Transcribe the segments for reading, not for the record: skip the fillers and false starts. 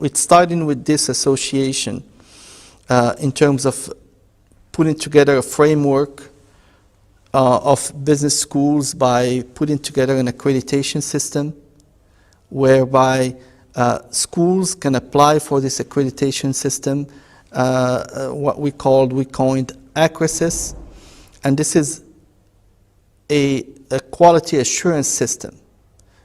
it's starting with this association in terms of putting together a framework of business schools by putting together an accreditation system whereby schools can apply for this accreditation system, what we coined AABS, and this is a quality assurance system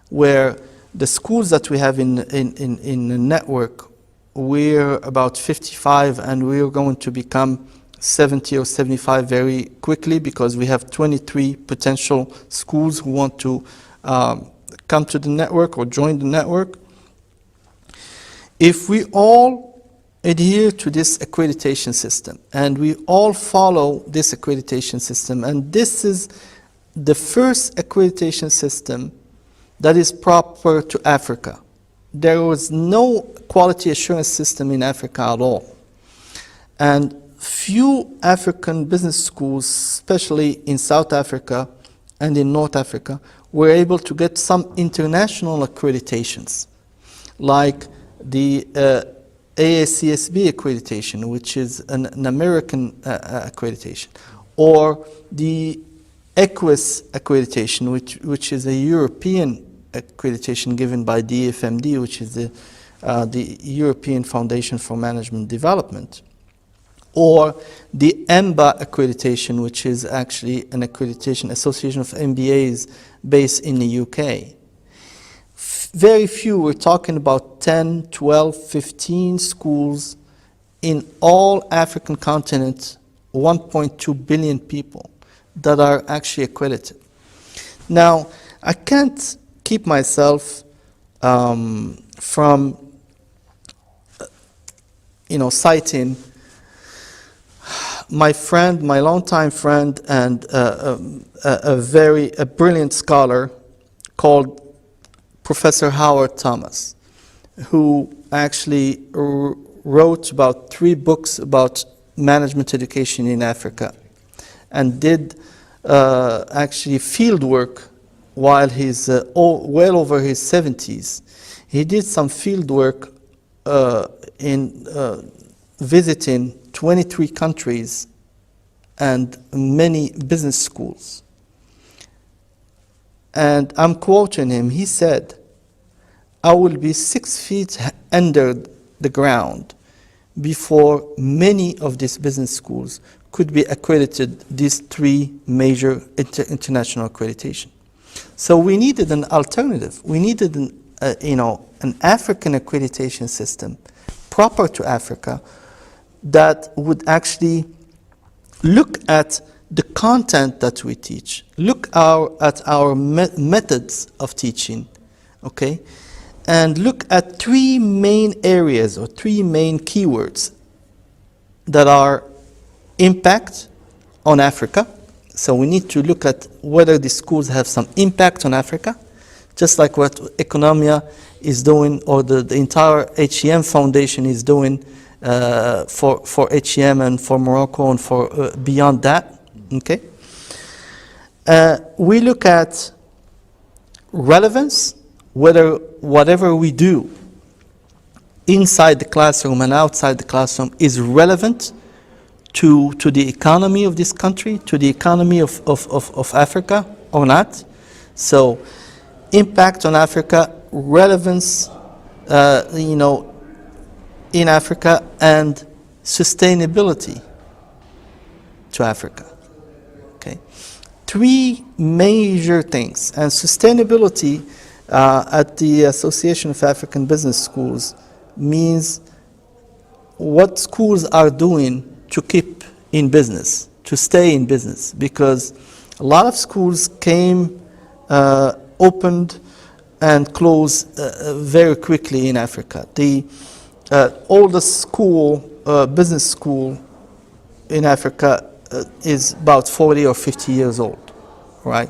where the schools that we have in the network, we're about 55 and we're going to become 70 or 75 very quickly because we have 23 potential schools who want to come to the network or join the network. If we all adhere to this accreditation system and we all follow this accreditation system, and this is the first accreditation system that is proper to Africa. There was no quality assurance system in Africa at all. And few African business schools, especially in South Africa and in North Africa, were able to get some international accreditations, like the AACSB accreditation, which is an American accreditation, or the EQUIS accreditation, which is a European accreditation given by DFMD, which is the European Foundation for Management Development, or the EMBA accreditation, which is actually an accreditation association of MBAs based in the UK. Very few, we're talking about 10, 12, 15 schools in all African continent, 1.2 billion people that are actually accredited. Now, I can't keep myself from, citing my friend, my longtime friend, and a brilliant scholar called Professor Howard Thomas, who actually wrote about 3 books about management education in Africa, and did actually field work while he's well over his 70s. He did some field work in visiting 23 countries and many business schools. And I'm quoting him, he said, "I will be 6 feet under the ground before many of these business schools could be accredited these 3 major international accreditation." So we needed an alternative. We needed an African accreditation system proper to Africa that would actually look at the content that we teach, look at our methods of teaching, okay, and look at 3 main areas or 3 main keywords that are impact on Africa. So we need to look at whether the schools have some impact on Africa, just like what Economia is doing, or the entire HEM Foundation is doing for HEM and for Morocco and for beyond that. Okay. We look at relevance, whether whatever we do inside the classroom and outside the classroom is relevant to the economy of this country, to the economy of Africa or not. So impact on Africa, relevance, in Africa, and sustainability to Africa. Okay, 3 major things. And sustainability at the Association of African Business Schools means what schools are doing to keep in business, to stay in business, because a lot of schools came, opened, and closed very quickly in Africa. The oldest school, business school in Africa is about 40 or 50 years old, right?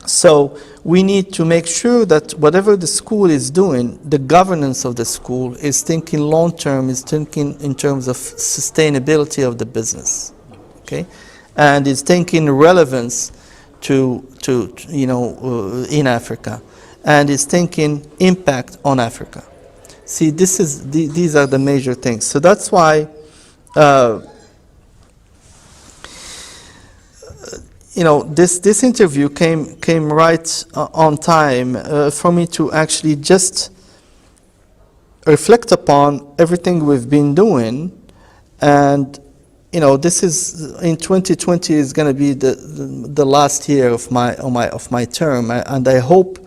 So we need to make sure that whatever the school is doing, the governance of the school is thinking long-term, is thinking in terms of sustainability of the business, okay? And is thinking relevance to in Africa, and is thinking impact on Africa. See, these are the major things. So that's why, uh, this interview came right on time for me to actually just reflect upon everything we've been doing. And this is in 2020 is going to be the last year of my term, and I hope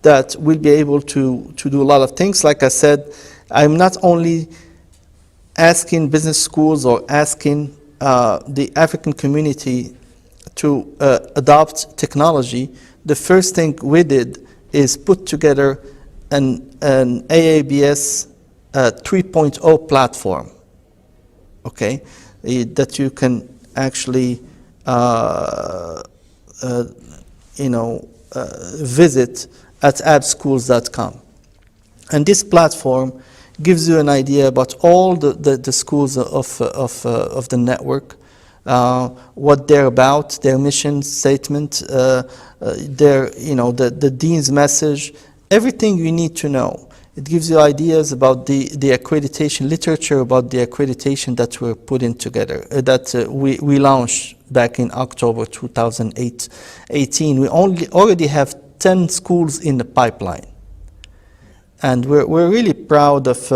that we'll be able to do a lot of things. Like I said, I'm not only asking business schools or asking the African community to adopt technology. The first thing we did is put together an AABS 3.0 platform, okay, that you can actually visit at abschools.com. And this platform gives you an idea about all the schools of the network, what they're about, their mission statement, the dean's message, everything you need to know. It gives you ideas about the accreditation literature, about the accreditation that we're putting together, that we launched back in October 2018. We already have 10 schools in the pipeline. And we're really proud of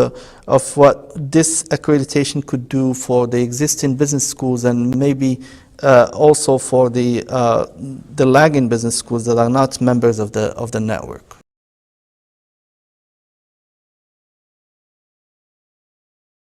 what this accreditation could do for the existing business schools, and maybe also for the lagging business schools that are not members of the network.